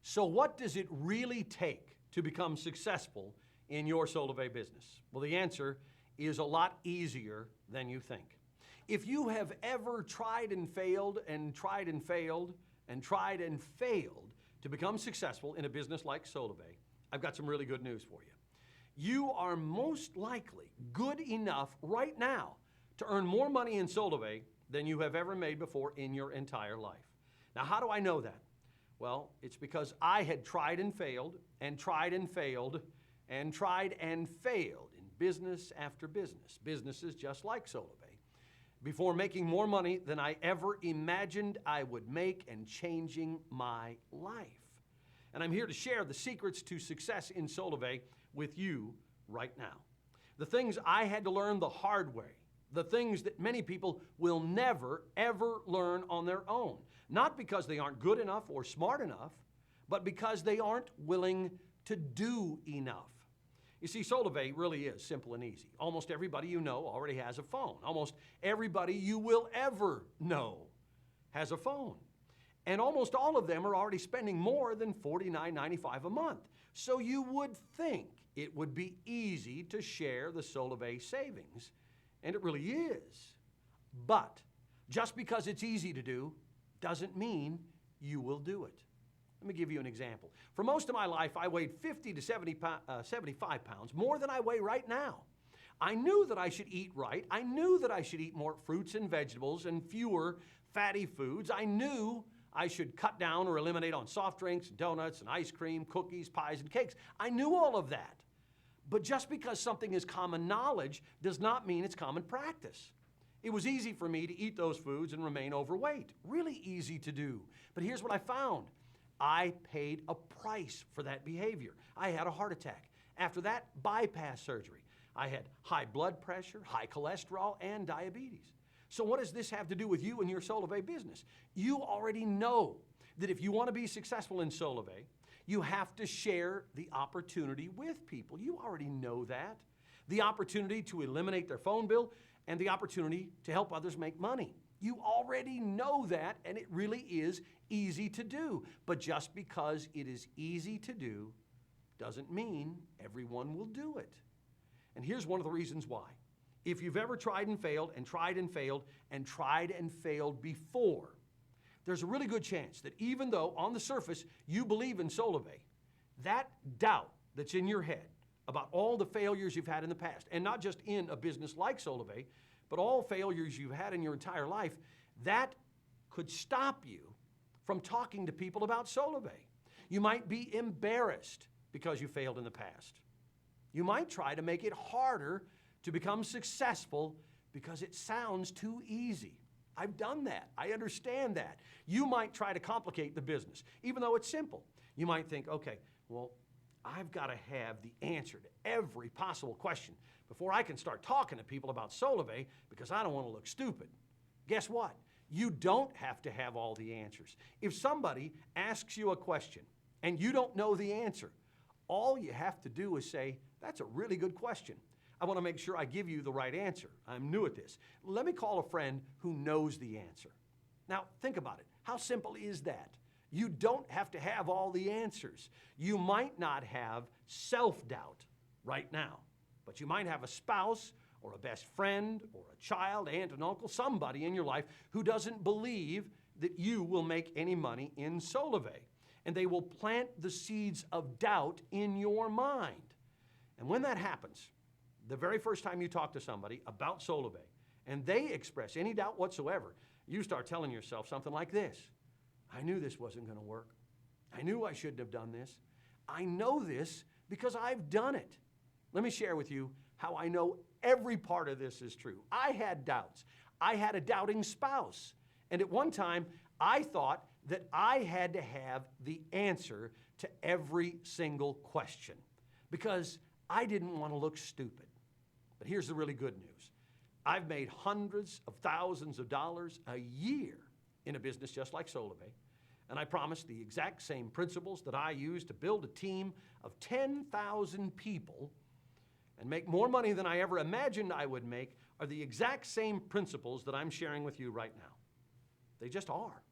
So what does it really take to become successful in your Solavei business? Well, the answer is a lot easier than you think. If you have ever tried and failed and tried and failed and tried and failed to become successful in a business like Solavei, I've got some really good news for you. You are most likely good enough right now to earn more money in Solavei than you have ever made before in your entire life. Now, how do I know that? Well, it's because I had tried and failed and tried and failed and tried and failed in business after business, businesses just like Solavei, before making more money than I ever imagined I would make and changing my life. And I'm here to share the secrets to success in Solavei with you right now. The things I had to learn the hard way, the things that many people will never, ever learn on their own. Not because they aren't good enough or smart enough, but because they aren't willing to do enough. You see, Solavei really is simple and easy. Almost everybody you know already has a phone. Almost everybody you will ever know has a phone. And almost all of them are already spending more than $49.95 a month. So you would think it would be easy to share the Solavei savings. And it really is. But just because it's easy to do doesn't mean you will do it. Let me give you an example. For most of my life, I weighed 50 to 75 pounds, more than I weigh right now. I knew that I should eat right. I knew that I should eat more fruits and vegetables and fewer fatty foods. I knew I should cut down or eliminate on soft drinks, donuts, and ice cream, cookies, pies, and cakes. I knew all of that. But just because something is common knowledge does not mean it's common practice. It was easy for me to eat those foods and remain overweight. Really easy to do. But here's what I found. I paid a price for that behavior. I had a heart attack. After that, bypass surgery. I had high blood pressure, high cholesterol, and diabetes. So what does this have to do with you and your Solavei business? You already know that if you want to be successful in Solavei, you have to share the opportunity with people. You already know that. The opportunity to eliminate their phone bill and the opportunity to help others make money. You already know that, and it really is easy to do. But just because it is easy to do doesn't mean everyone will do it. And here's one of the reasons why. If you've ever tried and failed and tried and failed and tried and failed before, there's a really good chance that even though on the surface you believe in Solavei, that doubt that's in your head about all the failures you've had in the past, and not just in a business like Solavei, but all failures you've had in your entire life, that could stop you from talking to people about Solavei. You might be embarrassed because you failed in the past. You might try to make it harder to become successful because it sounds too easy. I've done that. I understand that. You might try to complicate the business, even though it's simple. You might think, okay, well, I've got to have the answer to every possible question before I can start talking to people about Solavei because I don't want to look stupid. Guess what? You don't have to have all the answers. If somebody asks you a question and you don't know the answer, all you have to do is say, that's a really good question. I want to make sure I give you the right answer. I'm new at this. Let me call a friend who knows the answer. Now, think about it. How simple is that? You don't have to have all the answers. You might not have self-doubt right now, but you might have a spouse or a best friend or a child, aunt and uncle, somebody in your life who doesn't believe that you will make any money in Solavei. And they will plant the seeds of doubt in your mind. And when that happens, the very first time you talk to somebody about Solavei and they express any doubt whatsoever, you start telling yourself something like this. I knew this wasn't going to work. I knew I shouldn't have done this. I know this because I've done it. Let me share with you how I know every part of this is true. I had doubts. I had a doubting spouse. And at one time, I thought that I had to have the answer to every single question because I didn't want to look stupid. But here's the really good news. I've made hundreds of thousands of dollars a year in a business just like Solavei, and I promise the exact same principles that I use to build a team of 10,000 people and make more money than I ever imagined I would make are the exact same principles that I'm sharing with you right now. They just are.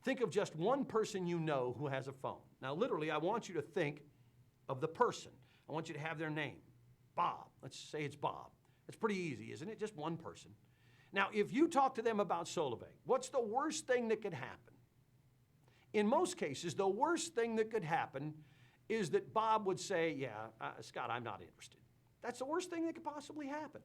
Think of just one person you know who has a phone. Now, literally, I want you to think of the person. I want you to have their name. Bob. Let's say it's Bob. It's pretty easy, isn't it? Just one person. Now, if you talk to them about Solavei, what's the worst thing that could happen? In most cases, the worst thing that could happen is that Bob would say, Scott, I'm not interested. That's the worst thing that could possibly happen.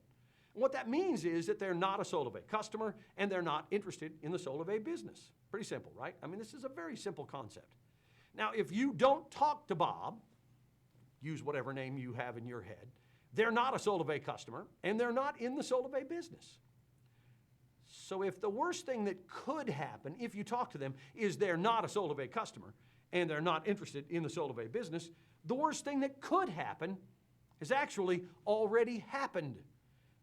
And what that means is that they're not a Solavei customer and they're not interested in the Solavei business. Pretty simple, right? I mean, this is a very simple concept. Now, if you don't talk to Bob, use whatever name you have in your head, they're not a Solavei customer and they're not in the Solavei business. So if the worst thing that could happen if you talk to them is they're not a Solavei customer and they're not interested in the Solavei business, the worst thing that could happen has actually already happened,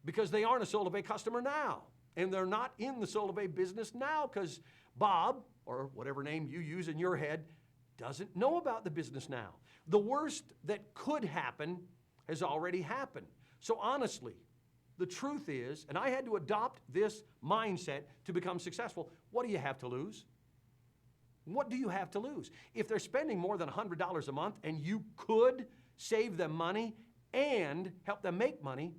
because they aren't a Solavei customer now and they're not in the Solavei business now because Bob, or whatever name you use in your head, doesn't know about the business now. The worst that could happen has already happened. So honestly, the truth is, and I had to adopt this mindset to become successful, what do you have to lose? What do you have to lose? If they're spending more than $100 a month and you could save them money and help them make money,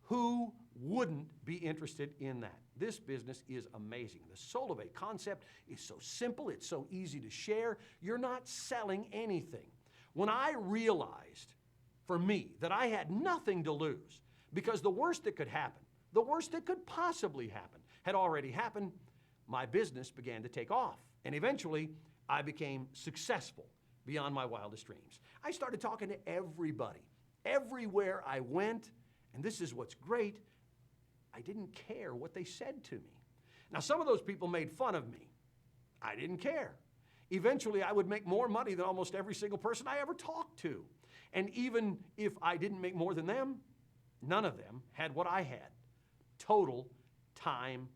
who wouldn't be interested in that? This business is amazing. The Solavei concept is so simple. It's so easy to share. You're not selling anything. When I realized, for me, that I had nothing to lose, because the worst that could happen, the worst that could possibly happen, had already happened, my business began to take off. And eventually, I became successful beyond my wildest dreams. I started talking to everybody, everywhere I went, and this is what's great, I didn't care what they said to me. Now, some of those people made fun of me. I didn't care. Eventually, I would make more money than almost every single person I ever talked to. And even if I didn't make more than them, none of them had what I had: total time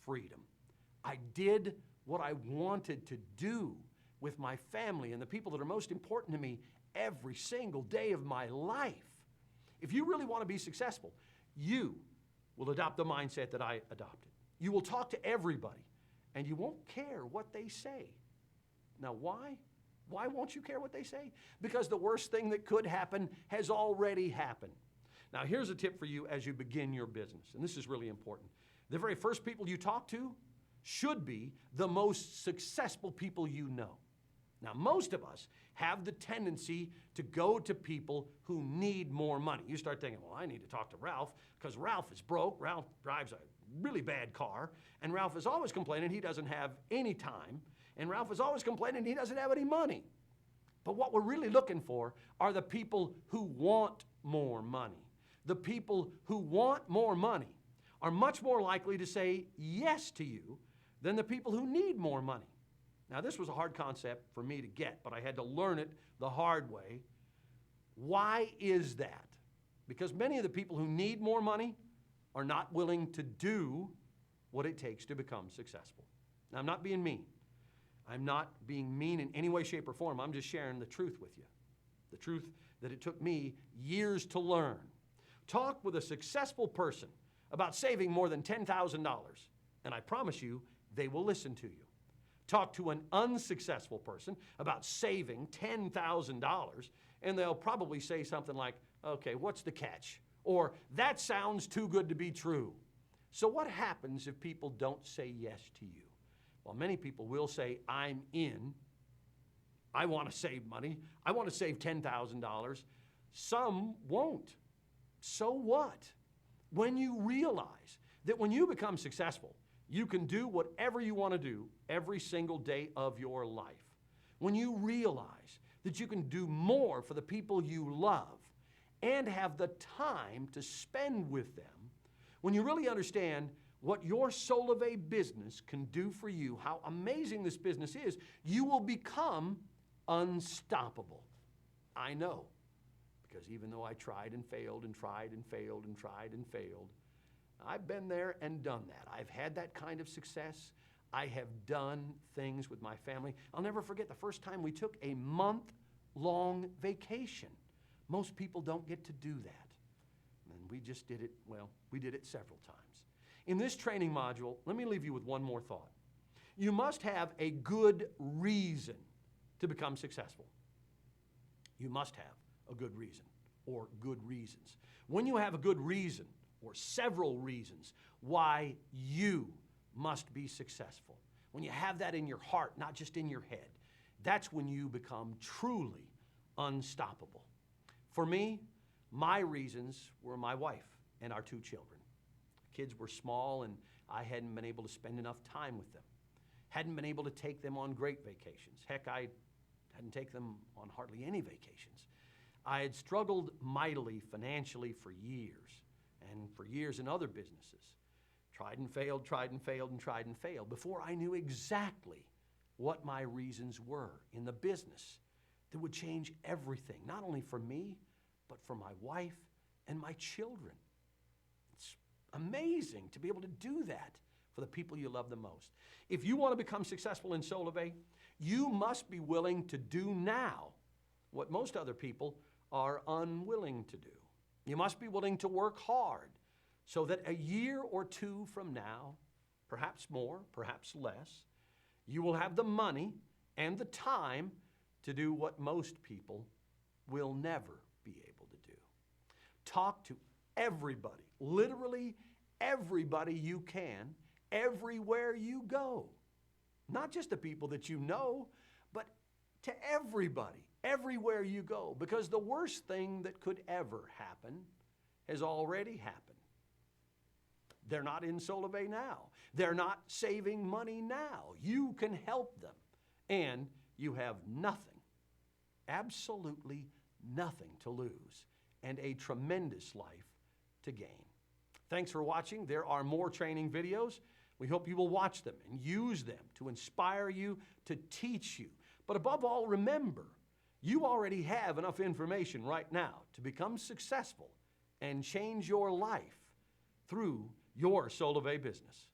freedom. I did what I wanted to do with my family and the people that are most important to me every single day of my life. If you really want to be successful, you will adopt the mindset that I adopted. You will talk to everybody, and you won't care what they say. Now, why? Why won't you care what they say? Because the worst thing that could happen has already happened. Now, here's a tip for you as you begin your business, and this is really important. The very first people you talk to should be the most successful people you know. Now, most of us have the tendency to go to people who need more money. You start thinking, well, I need to talk to Ralph because Ralph is broke. Ralph drives a really bad car, and Ralph is always complaining he doesn't have any time, and Ralph is always complaining he doesn't have any money. But what we're really looking for are the people who want more money. The people who want more money are much more likely to say yes to you than the people who need more money. Now, this was a hard concept for me to get, but I had to learn it the hard way. Why is that? Because many of the people who need more money are not willing to do what it takes to become successful. Now, I'm not being mean. I'm not being mean in any way, shape, or form. I'm just sharing the truth with you. The truth that it took me years to learn. Talk with a successful person about saving more than $10,000, and I promise you, they will listen to you. Talk to an unsuccessful person about saving $10,000, and they'll probably say something like, okay, what's the catch? Or, that sounds too good to be true. So what happens if people don't say yes to you? Well, many people will say, I'm in. I want to save money. I want to save $10,000. Some won't. So what? When you realize that when you become successful, you can do whatever you want to do every single day of your life. When you realize that you can do more for the people you love and have the time to spend with them, when you really understand what your Solavei business can do for you, how amazing this business is, you will become unstoppable. I know, because even though I tried and failed and tried and failed and tried and failed, I've been there and done that. I've had that kind of success. I have done things with my family. I'll never forget the first time we took a month-long vacation. Most people don't get to do that. And we just did it, well, we did it several times. In this training module, let me leave you with one more thought. You must have a good reason to become successful. You must have a good reason or good reasons. When you have a good reason or several reasons why you must be successful, when you have that in your heart, not just in your head, that's when you become truly unstoppable. For me, my reasons were my wife and our 2 children. Kids were small and I hadn't been able to spend enough time with them. Hadn't been able to take them on great vacations. Heck, I hadn't taken them on hardly any vacations. I had struggled mightily financially for years, and for years in other businesses. Tried and failed, tried and failed, and tried and failed before I knew exactly what my reasons were in the business that would change everything, not only for me, but for my wife and my children. It's amazing to be able to do that for the people you love the most. If you want to become successful in Solavei, you must be willing to do now what most other people are unwilling to do. You must be willing to work hard so that a year or 2 from now, perhaps more, perhaps less, you will have the money and the time to do what most people will never be able to do. Talk to everybody, literally everybody you can, everywhere you go. Not just the people that you know, but to everybody, everywhere you go. Because the worst thing that could ever happen has already happened. They're not in Solavei now. They're not saving money now. You can help them. And you have nothing, absolutely nothing to lose, and a tremendous life to gain. Thanks for watching. There are more training videos. We hope you will watch them and use them to inspire you, to teach you. But above all, remember, you already have enough information right now to become successful and change your life through your Solavei business.